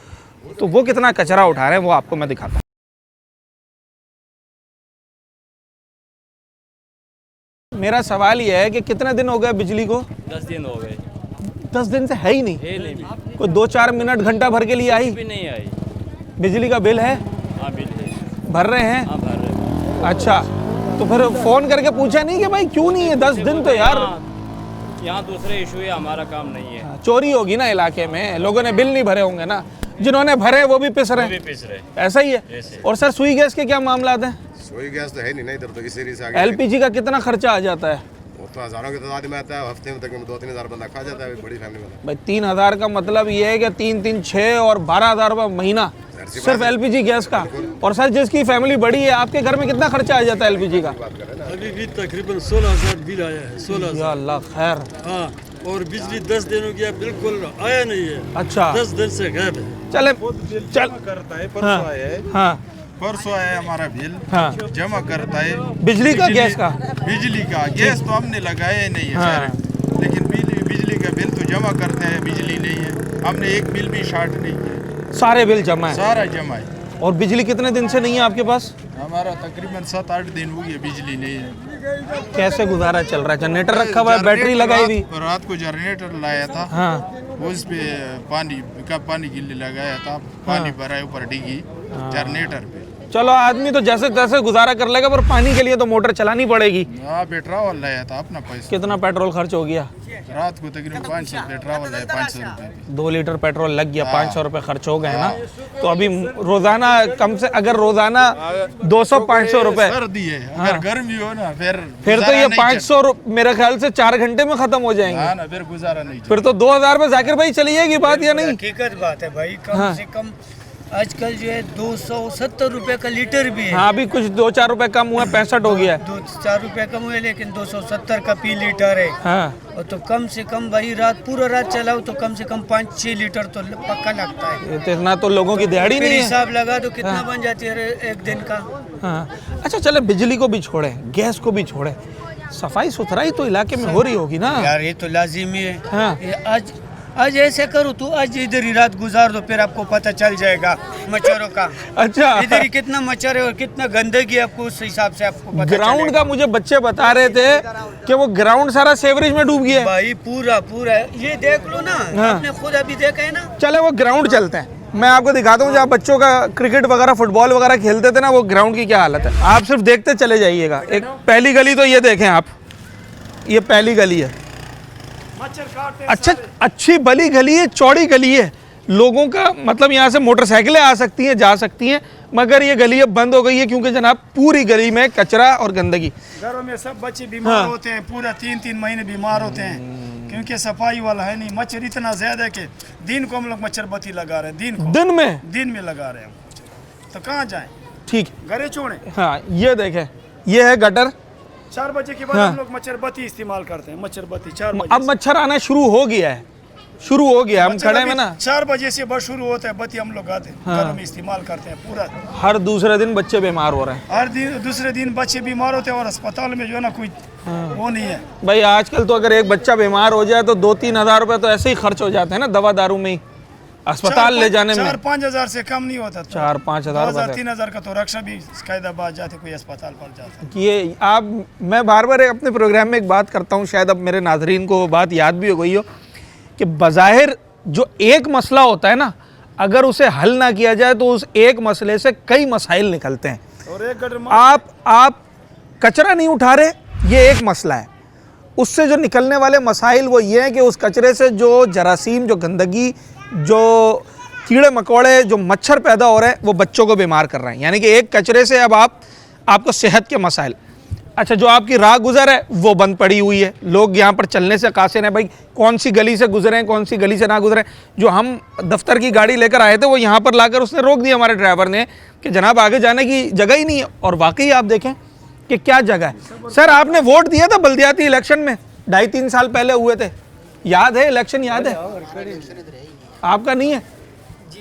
तो वो कितना कचरा उठा रहे हैं वो आपको मैं दिखाता हूँ। मेरा सवाल ये है कि कितने दिन हो गए बिजली को? 10 दिन हो गए। 10 दिन से है ही नहीं? नहीं, कोई 2-4 मिनट घंटा भर के लिए आई भी नहीं आई। बिजली का बिल है? हाँ, बिल है। भर रहे हैं? हाँ, भर रहे। अच्छा, तो फिर फ़ोन करके पूछा नहीं कि भाई क्यों नहीं है 10 दिन? तो यार यहाँ दूसरे इशू है, हमारा काम नहीं है। चोरी होगी ना इलाके में, लोगों ने बिल नहीं भरे होंगे ना, जिन्होंने भरे वो भी पिस रहे हैं। ऐसा ही है। और सर सुई गैस के क्या मामलात हैं? सुई गैस तो है नहीं ना इधर, तो इसी से आगे LPG का कितना खर्चा आ जाता है? वो तो हज़ारों की तादाद में आता है, हफ्ते में तकरीबन 2-3 हज़ार बंदा खा जाता है बड़ी फैमिली में। भाई 3,000 का मतलब ये है कि 3-3 6 और 12,000 रुपये महीना सिर्फ LPG गैस का। और सर जिसकी फैमिली बड़ी है, आपके घर में कितना खर्चा आ जाता है LPG का? अभी भी तकरीबन 16,000 बिल आया है। 16,000। या अल्लाह खैर। हाँ, और बिजली 10 दिन हो गया बिल्कुल आया नहीं है। अच्छा, 10 दिन से गायब है। चले चल करता है, परसों आया है। हाँ, परसों आया हमारा बिल। हाँ, जमा करता है बिजली का गैस का? बिजली का गैस तो हमने लगाया नहीं है। हाँ। सर, लेकिन बिजली का बिल तो जमा करते हैं, बिजली नहीं है। हमने एक बिल भी शार्ट नहीं किया, सारे बिल जमा है? सारा जमा है। और बिजली कितने दिन से नहीं है आपके पास? हमारा तकरीबन 7-8 दिन हो गए बिजली नहीं है। कैसे गुजारा चल रहा है? जनरेटर रखा हुआ है, बैटरी लगाई हुई? रात को जनरेटर लाया था। हाँ, उस पे पानी के लिए लगाया था, पानी भरा है ऊपर डिगी जनरेटर पे। चलो आदमी तो जैसे तैसे गुजारा कर लेगा, पर पानी के लिए तो मोटर चलानी पड़ेगी। पेट्रोल लाया था अपना पैसा। कितना पेट्रोल खर्च हो गया? रात को तकरीबन 500 रुपये ट्रैवल है, 500 रुपये 2 लीटर पेट्रोल लग गया, 500 रुपये खर्च हो गए ना। तो अभी रोजाना कम से अगर रोजाना 200-500 रुपये सर्दी है, अगर गर्मी हो ना फिर तो ये 500 मेरे ख्याल से 4 घंटे में खत्म हो जाएंगे ना, फिर गुजारा नहीं। फिर तो 2000 में जाकिर भाई चली जाएगी बात या नहीं? हकीकत बात है भाई, कम से कम आजकल जो है 270 रुपए का लीटर भी है। हाँ अभी कुछ 2-4 रुपए कम हुआ, 65 हो गया है। 2-4 रुपए कम हुए, लेकिन 270 का पी लीटर है। हाँ और तो कम से कम भाई पूरा रात चलाओ तो कम से कम 5-6 लीटर तो पक्का लगता है। ये तो इतना तो लोगों की दिहाड़ी नहीं है। हिसाब लगा तो कितना बन जाती है एक दिन का। हाँ अच्छा चले, बिजली को भी छोड़े, गैस को भी छोड़े, सफाई सुथराई तो इलाके में हो रही होगी ना यार? ये तो लाजिमी है। हाँ। ये आज ऐसे करो तू, आज इधर ही रात गुजार दो, फिर आपको पता चल जाएगा मच्छरों का। अच्छा इधर ही कितना मच्छर है और कितना गंदगी है, आपको उस हिसाब से आपको पता ग्राउंड का मुझे बच्चे बता रहे थे कि वो ग्राउंड सारा सेवरेज में डूब गया है। भाई पूरा ये देख लो ना। हाँ। आपने खुद अभी देखा है ना। चले वो ग्राउंड चलते हैं, मैं आपको दिखाता हूँ जहाँ बच्चों का क्रिकेट वगैरह फुटबॉल वगैरह खेलते थे ना, वो ग्राउंड की क्या हालत है। आप सिर्फ देखते चले जाइएगा। एक पहली गली तो ये देखें आप, ये पहली गली है। अच्छा अच्छी बली गली है, चौड़ी गली है, लोगों का मतलब यहाँ से मोटरसाइकिलें आ सकती हैं, जा सकती हैं, मगर ये गली अब बंद हो गई है क्योंकि जनाब पूरी गली में कचरा और गंदगी। घरों में सब बच्चे बीमार होते हैं, पूरा 3-3 महीने बीमार होते हैं क्योंकि सफाई वाला है नहीं। मच्छर इतना ज्यादा है कि दिन को हम लोग मच्छर बत्ती लगा रहे हैं, दिन में लगा रहे हैं, तो कहाँ जाएं? ठीक घरे छोड़े। हाँ ये देखें, ये है गटर। 4 बजे के बाद हम लोग मच्छर बत्ती इस्तेमाल करते हैं, मच्छर बत्ती 4 बजे। अब मच्छर आना शुरू हो गया है, हम खड़े में ना 4 बजे से बस शुरू होता है, बत्ती हम लोग आते हैं, घरों में इस्तेमाल करते हैं पूरा। हर दूसरे दिन बच्चे बीमार हो रहे हैं, हर दिन दूसरे दिन बच्चे बीमार होते हैं और अस्पताल में जो है ना कोई वो नहीं है भाई। आजकल तो अगर एक बच्चा बीमार हो जाए तो 2-3 हज़ार रुपए तो ऐसे ही खर्च हो जाते हैं ना, दवा दारू में ही, अस्पताल ले जाने में 4-5 हज़ार से कम नहीं होता। 4-5 हज़ार 3 हज़ार का तो रक्षा भी कायदाबाद जाते, कोई अस्पताल पर जाता। ये आप, मैं बार बार अपने प्रोग्राम में एक बात करता हूँ, शायद अब मेरे नाजरीन को बात याद भी हो गई हो कि बज़ाहिर जो एक मसला होता है ना, अगर उसे हल ना किया जाए तो उस एक मसले से कई मसाइल निकलते हैं। और एक गटर आप कचरा नहीं उठा रहे, ये एक मसला है, उससे जो निकलने वाले मसाइल वो ये हैं कि उस कचरे से जो जरासीम, जो गंदगी, जो कीड़े मकोड़े, जो मच्छर पैदा हो रहे हैं वो बच्चों को बीमार कर रहे हैं। यानी कि एक कचरे से अब आपको सेहत के मसाइल। अच्छा जो आपकी राह गुजर है वो बंद पड़ी हुई है, लोग यहाँ पर चलने से कासिर हैं, भाई कौन सी गली से गुजरें कौन सी गली से ना गुजरें। जो हम दफ्तर की गाड़ी लेकर आए थे वो यहाँ पर लाकर उसने रोक दिया हमारे ड्राइवर ने कि जनाब आगे जाने की जगह ही नहीं है। और वाकई आप देखें कि क्या जगह है। सर आपने वोट दिया था बल्दियाती इलेक्शन में, 2.5-3 साल पहले हुए थे, याद है? इलेक्शन याद है? आपका नहीं है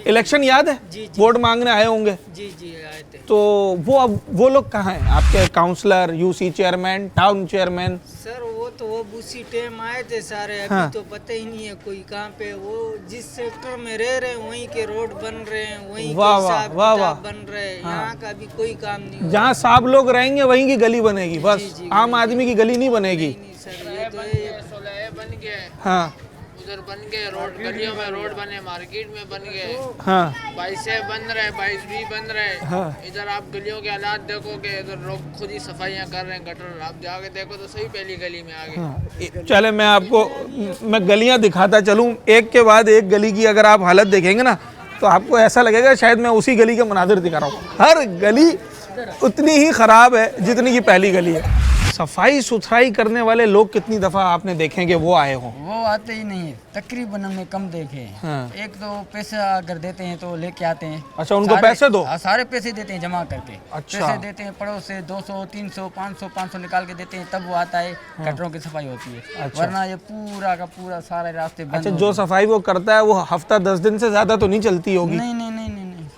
इलेक्शन याद है? वोट मांगने आए होंगे। जी आए थे। तो वो लोग कहाँ हैं आपके counsellor, UC chairman, town chairman? Sir वो तो उसी टाइम आए थे सारे, अभी हाँ। तो पता ही नहीं है कोई कहाँ पे। वो जिस सेक्टर में रह रहे हैं वहीं के रोड बन रहे हैं, वहीं के हिसाब किताब बन रहे हैं, यहाँ का भी कोई काम नहीं। जहाँ साहब लोग रहेंगे वहीं की गली बनेगी, बस आम आदमी की गली नहीं बनेगी। सर ये तो बन गया है, हाँ उधर बन गए रोड, गलियों में रोड बने, मार्केट में बन गए, हाँ 22 बन रहे, 22 भी बन रहे। हाँ। इधर आप गलियों के हालात देखोगे, इधर लोग खुद ही सफाइयाँ कर रहे हैं, गटर आप जाके देखो तो सही पहली गली में आगे। हाँ। चले मैं गलियां दिखाता चलूं, एक के बाद एक गली की अगर आप हालत देखेंगे ना तो आपको ऐसा लगेगा शायद मैं उसी गली के मनाजिर दिखा रहा हूँ। हर गली उतनी ही ख़राब है जितनी की पहली गली है। सफाई सुथराई करने वाले लोग कितनी दफ़ा आपने देखे कि वो आए हों? वो आते ही नहीं है, तकरीबन हमने कम देखे हैं। हाँ। एक तो पैसा अगर देते हैं तो लेके आते हैं। अच्छा उनको पैसे दो? सारे पैसे देते हैं जमा करके। अच्छा। पैसे देते हैं पड़ोस से 200, 300, 500 निकाल के देते हैं, तब वो आता है, गटरों की सफाई होती है। अच्छा। वरना ये पूरा का पूरा सारे रास्ते बंद। अच्छा जो सफाई वो करता है वो हफ्ता 10 दिन से ज़्यादा तो नहीं चलती होगी? नहीं,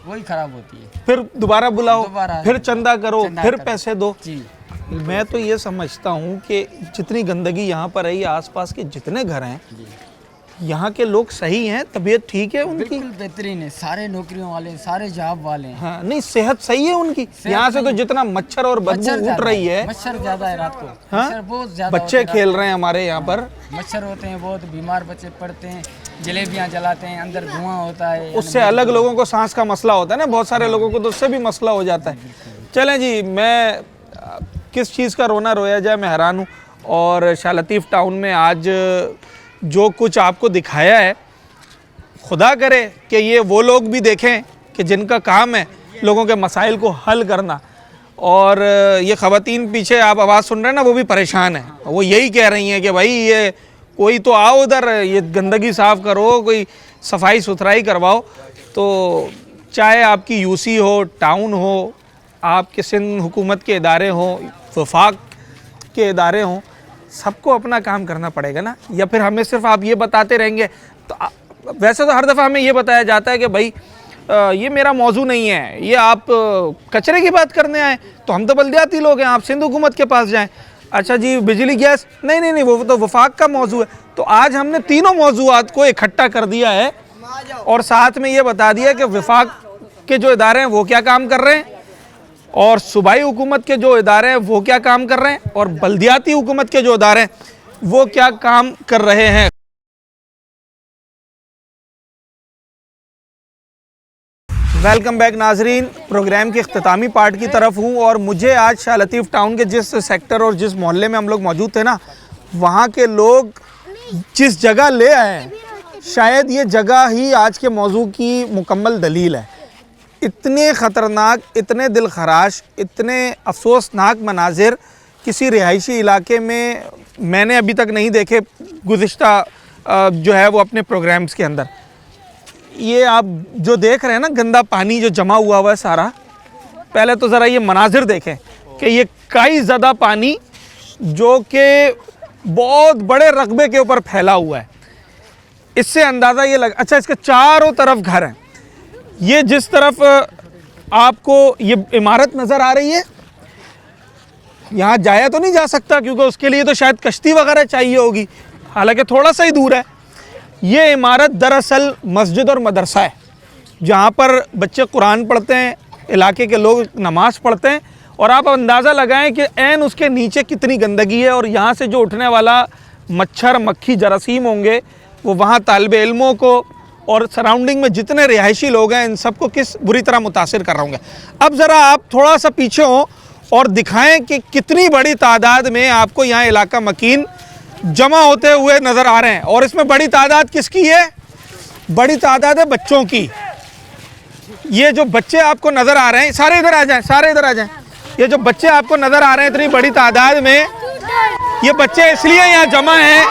वही खराब होती है। फिर दोबारा बुलाओ, दोबारा फिर चंदा करो, फिर पैसे दो। जी मैं तो ये समझता हूँ कि जितनी गंदगी यहाँ पर है, आसपास के जितने घर हैं, यहाँ के लोग सही हैं, तबीयत ठीक है उनकी? बिल्कुल बेहतरीन है, सारे नौकरियों वाले, सारे जॉब वाले हैं। हाँ नहीं सेहत सही है उनकी। यहाँ से तो जितना मच्छर और बदबू उठ रही है, मच्छर ज्यादा है रात को। हाँ? मच्छर बहुत ज्यादा बच्चे खेल रहे हैं हमारे यहाँ पर, मच्छर होते हैं बहुत, बीमार बच्चे पड़ते हैं। जलेबियाँ जलाते हैं, अंदर धुआं होता है। उससे अलग लोगों को सांस का मसला होता है ना, बहुत सारे लोगों को तो उससे भी मसला हो जाता है। चलें जी, मैं किस चीज़ का रोना रोया जाए, मैं हैरान हूँ। और शाह लतीफ़ टाउन में आज जो कुछ आपको दिखाया है, खुदा करे कि ये वो लोग भी देखें कि जिनका काम है लोगों के मसाइल को हल करना। और ये ख़वातीन पीछे आप आवाज़ सुन रहे हैं ना, वो भी परेशान है। वो यही कह रही हैं कि भाई ये कोई तो आओ उधर, ये गंदगी साफ़ करो, कोई सफाई सुथराई करवाओ। तो चाहे आपकी यूसी हो, टाउन हो, आपके सिंध हुकूमत के इदारे हों, वफाक के इदारे हों, सबको अपना काम करना पड़ेगा ना। या फिर हमें सिर्फ आप ये बताते रहेंगे तो वैसे तो हर दफ़ा हमें ये बताया जाता है कि भाई ये मेरा मौजू नहीं है, ये आप कचरे की बात करने आए, तो हम तो बल्दियाती लोग हैं, आप सिंध हुकूमत के पास जाएं। अच्छा जी, बिजली गैस, नहीं, वो तो वफाक का मौजू है। तो आज हमने तीनों मौजूआत को इकट्ठा कर दिया है और साथ में ये बता दिया कि वफाक के जो इदारे हैं वो क्या काम कर रहे हैं, और सूबाई हुकूमत के जो इदारे हैं वो क्या काम कर रहे हैं, और बल्दियाती हुकूमत के जो इदारे हैं वो क्या काम कर रहे हैं। वेलकम बैक नाजरीन, प्रोग्राम के अख्तामी पार्ट की तरफ हूँ और मुझे आज शाह लतीफ़ टाउन के जिस सेक्टर और जिस मोहल्ले में हम लोग मौजूद थे ना, वहाँ के लोग जिस जगह ले आए हैं, शायद ये जगह ही आज के मौजू की मुकम्मल दलील है। इतने ख़तरनाक, इतने दिल खराश, इतने अफसोसनाक मनाजिर किसी रिहायशी इलाके में मैंने अभी तक नहीं देखे गुज़िश्ता जो है वो अपने प्रोग्राम्स के अंदर। ये आप जो देख रहे हैं ना, गंदा पानी जो जमा हुआ है सारा, पहले तो ज़रा ये मनाजिर देखें कि ये काई ज़्यादा पानी जो कि बहुत बड़े रकबे के ऊपर फैला हुआ है। इससे अंदाज़ा ये लगा, अच्छा इसके चारों तरफ घर हैं। ये जिस तरफ आपको ये इमारत नज़र आ रही है, यहाँ जाया तो नहीं जा सकता क्योंकि उसके लिए तो शायद कश्ती वगैरह चाहिए होगी, हालांकि थोड़ा सा ही दूर है। ये इमारत दरअसल मस्जिद और मदरसा है, जहाँ पर बच्चे कुरान पढ़ते हैं, इलाके के लोग नमाज़ पढ़ते हैं। और आप अंदाज़ा लगाएं कि ऐन उसके नीचे कितनी गंदगी है, और यहाँ से जो उठने वाला मच्छर, मक्खी, जरासीम होंगे वो वहाँ तालिब इल्मों को और सराउंडिंग में जितने रिहायशी लोग हैं इन सबको किस बुरी तरह मुतासिर कर रहे होंगे। अब ज़रा आप थोड़ा सा पीछे हों और दिखाएं कि कितनी बड़ी तादाद में आपको यहाँ इलाका मकीन जमा होते हुए नज़र आ रहे हैं। और इसमें बड़ी तादाद किसकी है? बड़ी तादाद है बच्चों की। ये जो बच्चे आपको नज़र आ रहे हैं, सारे इधर आ जाएं, सारे इधर आ जाएं। ये जो बच्चे आपको नज़र आ रहे हैं इतनी बड़ी तादाद में, ये बच्चे इसलिए यहाँ जमा हैं,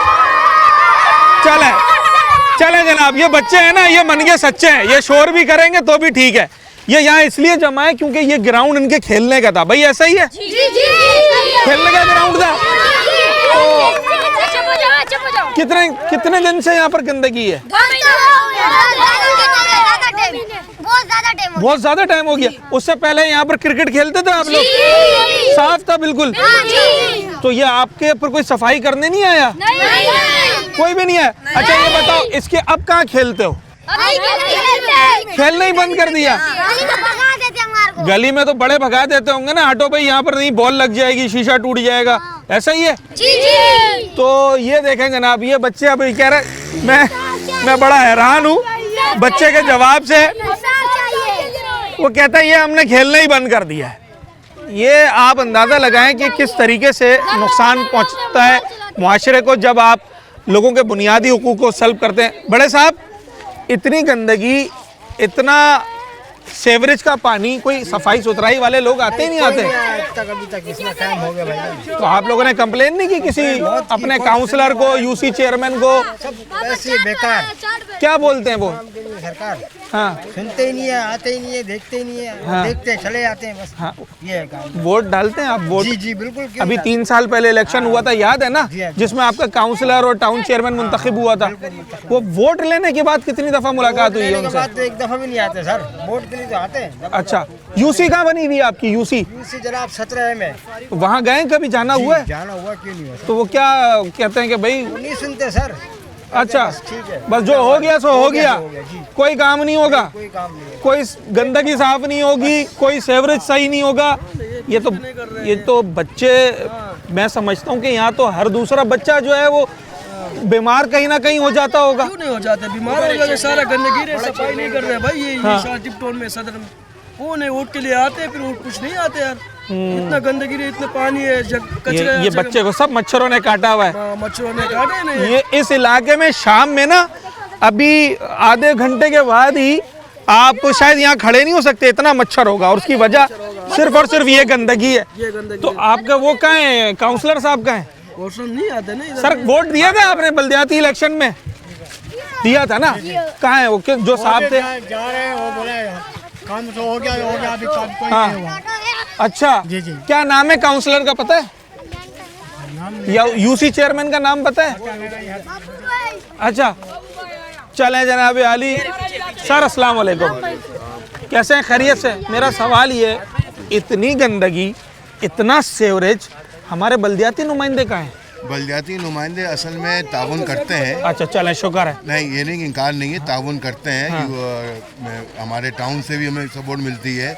चलें जनाब, ये बच्चे हैं ना, ये मन के सच्चे हैं, ये शोर भी करेंगे तो भी ठीक है। ये यहाँ इसलिए जमा है क्योंकि ये ग्राउंड इनके खेलने का था। भाई ऐसा ही है? खेलने का ग्राउंड था। तो कितने दिन से यहाँ पर गंदगी है? बहुत ज्यादा टाइम हो गया। उससे पहले यहाँ पर क्रिकेट खेलते थे आप लोग? साफ था बिल्कुल। तो ये आपके ऊपर कोई सफाई करने नहीं आया? कोई भी नहीं है। अच्छा ये बताओ, इसके अब कहाँ खेलते हो? खेलना ही बंद कर दिया? गली में तो बड़े भगा देते होंगे ना, हटो भाई यहाँ पर नहीं, बॉल लग जाएगी, शीशा टूट जाएगा, ऐसा ही है? तो ये देखें जनाब, ये बच्चे अब कह रहे, मैं बड़ा हैरान हूँ बच्चे के जवाब से। वो कहता है ये हमने खेलना ही बंद कर दिया है। ये आप अंदाज़ा लगाएं कि किस तरीके से नुकसान पहुँचता है मुआशरे को जब आप लोगों के बुनियादी हुकूक को सल्ब करते हैं। बड़े साहब, इतनी गंदगी, इतना सेवरेज का पानी, कोई सफाई सुथराई वाले लोग आते ही नहीं आते? अभी तक इसमें काम हो गया भाई। तो आप लोगों ने कंप्लेन नहीं की किसी अपने काउंसलर को, यूसी चेयरमैन को? ऐसे बेकार। क्या बोलते हैं वो? सरकार हाँ, सुनते ही नहीं है, आते ही नहीं है, देखते ही नहीं है। हाँ, देखते हैं, चले जाते हैं बस। हाँ, ये है काम। वोट डालते हैं आप? वोट? जी बिल्कुल। अभी 3 साल पहले इलेक्शन हुआ था, याद है ना, जिसमें आपका काउंसलर और टाउन चेयरमैन मुंतखब हुआ था। वो वोट लेने के बाद कितनी दफा मुलाकात हुई है उनसे? तो एक दफा भी नहीं आते सर, वोट के लिए तो आते हैं। अच्छा, यूसी कहाँ बनी हुई है आपकी? यूसी जनाब 17 में। वहाँ गए, कभी जाना हुआ है? जाना हुआ, क्यों नहीं हुआ? तो वो क्या कहते हैं कि भाई नहीं सुनते सर। अच्छा, ठीक है, बस जो हो गया सो हो गया, कोई काम नहीं होगा, कोई गंदगी साफ नहीं होगी, कोई सेवरेज सही नहीं होगा। ये तो बच्चे, मैं समझता हूँ कि यहाँ तो हर दूसरा बच्चा जो है वो बीमार कहीं ना कहीं हो जाता होगा। क्यों नहीं हो जाते, बीमार हो जाते, सारा गंदगी रहे, सफाई नहीं कर रहे भाई। ये सारा टिप टाउन में सदर में कौन है वोट के लिए आते हैं, फिर वोट कुछ नहीं आते यार। इतना गंदगी है, इतना पानी है, कचरे। ये बच्चे को सब मच्छरों ने काटा हुआ है, मच्छरों ने काटे ना ये इस इलाके में। शाम में ना अभी आधे घंटे के बाद ही आप शायद यहाँ खड़े नहीं हो सकते, इतना मच्छर होगा। और उसकी वजह सिर्फ और सिर्फ ये गंदगी है। तो आपका वो कहाँ है, काउंसलर साहब कहाँ है? नहीं आते ना सर। वोट दिया था आपने बल्दियाती इलेक्शन में? दिया था ना, कहाँ है वो जो साहब थे? जा रहे हैं, वो बोले काम तो हो गया अभी काम कोई नहीं हुआ। अच्छा जी। क्या नाम है काउंसलर का पता है, या यूसी चेयरमैन का नाम पता है? अच्छा चलें जनाब आली। सर अस्सलाम वालेकुम, कैसे हैं, खैरियत से? मेरा सवाल ये, इतनी गंदगी, इतना सेवरेज, हमारे बल्दियाती नुमाइंदे कहाँ हैं? बल्दियाती नुमाइंदे असल में ताउन करते हैं। अच्छा चलें, शुक्र है। नहीं, ये नहीं, इनकार नहीं है, ताउन करते हैं। हमारे टाउन से भी हमें सपोर्ट मिलती है,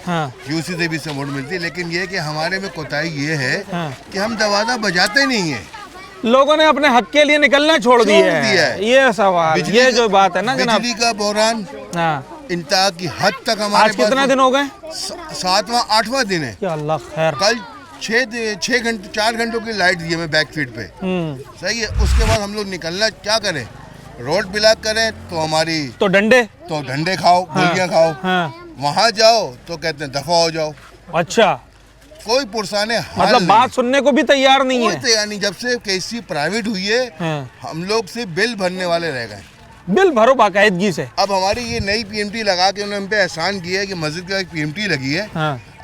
यूसी से भी सपोर्ट मिलती है, लेकिन ये कि हमारे में कोताही ये है कि हम दरवाजा बजाते नहीं है। लोगों ने अपने हक के लिए निकलना छोड़ दिया है। ये सवाल, ये जो बात है ना जनाब, बिजली का बहरान इंतहा की हद तक हमारे आज कितना दिन हो गए? 7वां 8वां दिन है। या अल्लाह खैर। कल 6 घंटे 4 घंटों की लाइट दी हमें बैक फीड पे, सही है। उसके बाद हम लोग निकलना क्या करें, रोड ब्लॉक करें तो हमारी तो डंडे खाओ, गोलियां खाओ। वहाँ जाओ तो कहते हैं दफा हो जाओ। अच्छा, कोई पुरसाने मतलब बात सुनने को भी तैयार नहीं है। तैयार नहीं। जब से केसी प्राइवेट हुई है, हम लोग से बिल भरने वाले रह गए। बिल भरो बाकायदगी से। अब हमारी ये नई पीएमटी लगा के उन्होंने हम पे एहसान किया है कि मस्जिद का एक पीएमटी लगी है।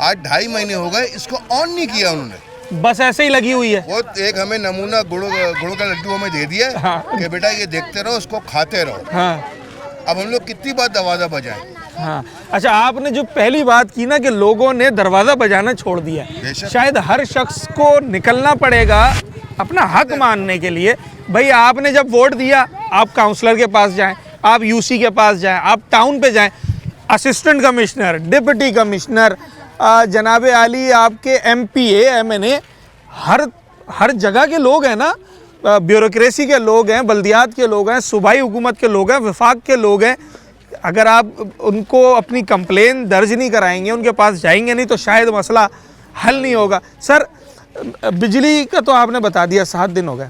आज 2.5 महीने हो गए, इसको ऑन नहीं किया उन्होंने, बस ऐसे ही लगी हुई है। वो एक हमें नमूना गुड़ का लड्डू हमें दे दिया कि बेटा ये देखते रहो, इसको खाते रहो। अब हम लोग कितनी बार दरवाजा बजाएं? अच्छा, आपने जो पहली बात की ना कि लोगों ने दरवाजा बजाना छोड़ दिया, शायद हर शख्स को निकलना पड़ेगा अपना हक मानने के लिए। भाई आपने जब वोट दिया, आप काउंसलर के पास जाएं, आप यूसी के पास जाएं, आप टाउन पे जाएं, असिस्टेंट कमिश्नर, डिप्टी कमिश्नर, जनाब आली आपके MPA MNA, हर जगह के लोग हैं ना, ब्यूरोक्रेसी के लोग हैं, बल्दियात के लोग हैं, सूबाई हुकूमत के लोग हैं, वफाक के लोग हैं। अगर आप उनको अपनी कंप्लेन दर्ज नहीं कराएंगे, उनके पास जाएंगे नहीं, तो शायद मसला हल नहीं होगा। सर, बिजली का तो आपने बता दिया, 7 दिन हो गए।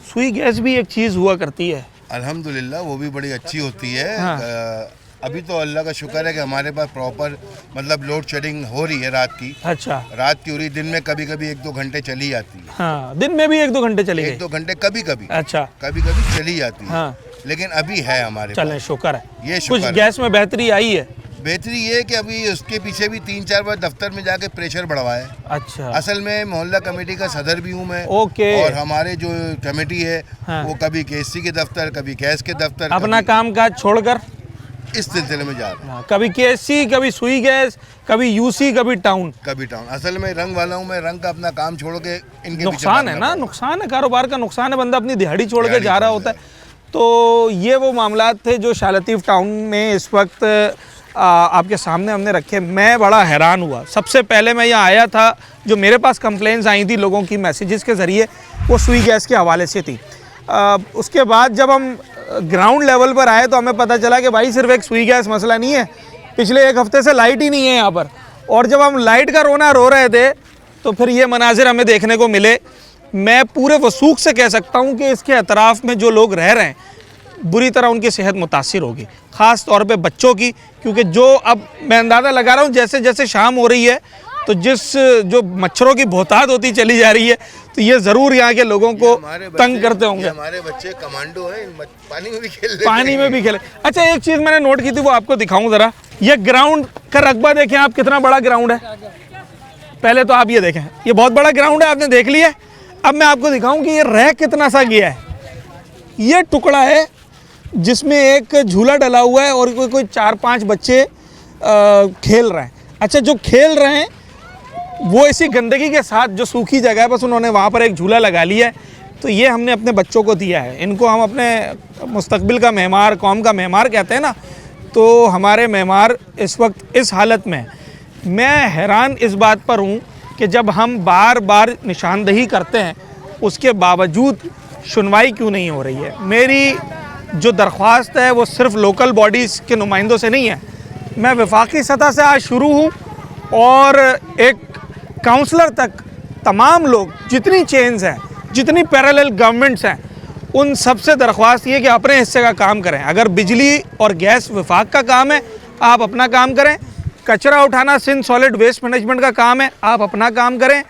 सुई गैस भी एक चीज़ हुआ करती है, अल्हम्दुलिल्लाह, वो भी बड़ी अच्छी होती है। अभी तो अल्लाह का शुक्र है कि हमारे पास प्रॉपर मतलब लोड शेडिंग हो रही है रात की। अच्छा, रात की हो रही, दिन में कभी कभी 1-2 घंटे चली जाती है। हाँ, दिन में भी 1-2 घंटे चली गई। 1-2 घंटे कभी कभी। अच्छा, कभी कभी चली जाती है। हाँ, लेकिन अभी है हमारे चलें, शुक्र है। ये कुछ गैस में बेहतरी आई है। बेहतरी ये कि अभी उसके पीछे भी 3-4 बार दफ्तर में जाके प्रेशर बढ़वाया है। अच्छा, असल में मोहल्ला कमेटी का सदर भी हूँ मैं। ओके। और हमारे जो कमेटी है वो कभी KSC के दफ्तर, कभी गैस के दफ्तर, अपना काम काज छोड़कर इस सिलसिले में जा रहे हैं। कभी KSC, कभी सुई गैस, कभी यूसी, कभी टाउन। असल में रंग वाला हूँ मैं, रंग का अपना काम छोड़ के इनके नुकसान है ना, नुकसान है, कारोबार का नुकसान है, बंदा अपनी दिहाड़ी छोड़ के जा रहा होता है। तो ये वो मामलात थे जो शालतीफ़ टाउन में इस वक्त आपके सामने हमने रखे। मैं बड़ा हैरान हुआ। सबसे पहले मैं यहाँ आया था, जो मेरे पास कंप्लेंट्स आई थी लोगों की मैसेजेस के ज़रिए, वो सुई गैस के हवाले से थी। उसके बाद जब हम ग्राउंड लेवल पर आए तो हमें पता चला कि भाई सिर्फ एक सुई गैस मसला नहीं है, पिछले 1 हफ्ते से लाइट ही नहीं है यहाँ पर। और जब हम लाइट का रोना रो रहे थे तो फिर ये मनाजिर हमें देखने को मिले। मैं पूरे वसूख से कह सकता हूँ कि इसके अतराफ़ में जो लोग रह रहे हैं, बुरी तरह उनकी सेहत मुतासिर होगी, ख़ास तौर पे बच्चों की, क्योंकि जो अब मैं अंदाज़ा लगा रहा हूँ जैसे जैसे शाम हो रही है तो जो मच्छरों की बहुतात होती चली जा रही है, तो ये ज़रूर यहाँ के लोगों को तंग करते होंगे। हमारे बच्चे कमांडो हैं, पानी में भी खेल, पानी में भी खेले। अच्छा, एक चीज़ मैंने नोट की थी, वो आपको दिखाऊँ ज़रा। ये ग्राउंड का रकबा देखें आप, कितना बड़ा ग्राउंड है। पहले तो आप ये देखें, ये बहुत बड़ा ग्राउंड है, आपने देख लिया। अब मैं आपको दिखाऊँ कि ये रह कितना सा गया है। ये टुकड़ा है जिसमें एक झूला डला हुआ है और कोई 4-5 बच्चे खेल रहे हैं। अच्छा, जो खेल रहे हैं वो इसी गंदगी के साथ, जो सूखी जगह है, बस उन्होंने वहाँ पर एक झूला लगा लिया है। तो ये हमने अपने बच्चों को दिया है। इनको हम अपने मुस्तकबिल का मेहमान, कौम का मेहमान कहते हैं ना, तो हमारे मेहमान इस वक्त इस हालत में। मैं हैरान इस बात पर हूँ कि जब हम बार बार निशानदही करते हैं, उसके बावजूद सुनवाई क्यों नहीं हो रही है। मेरी जो दरख्वास्त है वो सिर्फ लोकल बॉडीज़ के नुमाइंदों से नहीं है, मैं वफाकी सतह से आज शुरू हूँ और एक काउंसलर तक तमाम लोग, जितनी चेन्स हैं, जितनी पैरेलल गवर्नमेंट्स हैं, उन सब से दरख्वास्त ये कि अपने हिस्से का काम करें। अगर बिजली और गैस विभाग का काम है, आप अपना काम करें। कचरा उठाना सिंध सॉलिड वेस्ट मैनेजमेंट का काम है, आप अपना काम करें।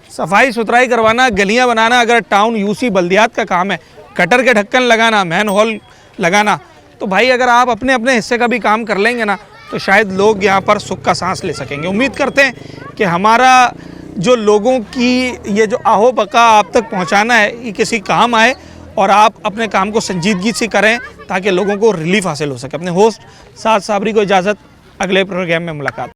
सफाई सुथराई करवाना, गलियां बनाना अगर टाउन यूसी बल्दियात का काम है, गटर के ढक्कन लगाना, मैन होल लगाना, तो भाई अगर आप अपने अपने हिस्से का भी काम कर लेंगे ना, तो शायद लोग यहाँ पर सुख का सांस ले सकेंगे। उम्मीद करते हैं कि हमारा जो लोगों की ये जो आहो बका आप तक पहुँचाना है, ये किसी काम आए और आप अपने काम को संजीदगी से करें ताकि लोगों को रिलीफ हासिल हो सके। अपने होस्ट साद साबरी को इजाज़त, अगले प्रोग्राम में मुलाकात।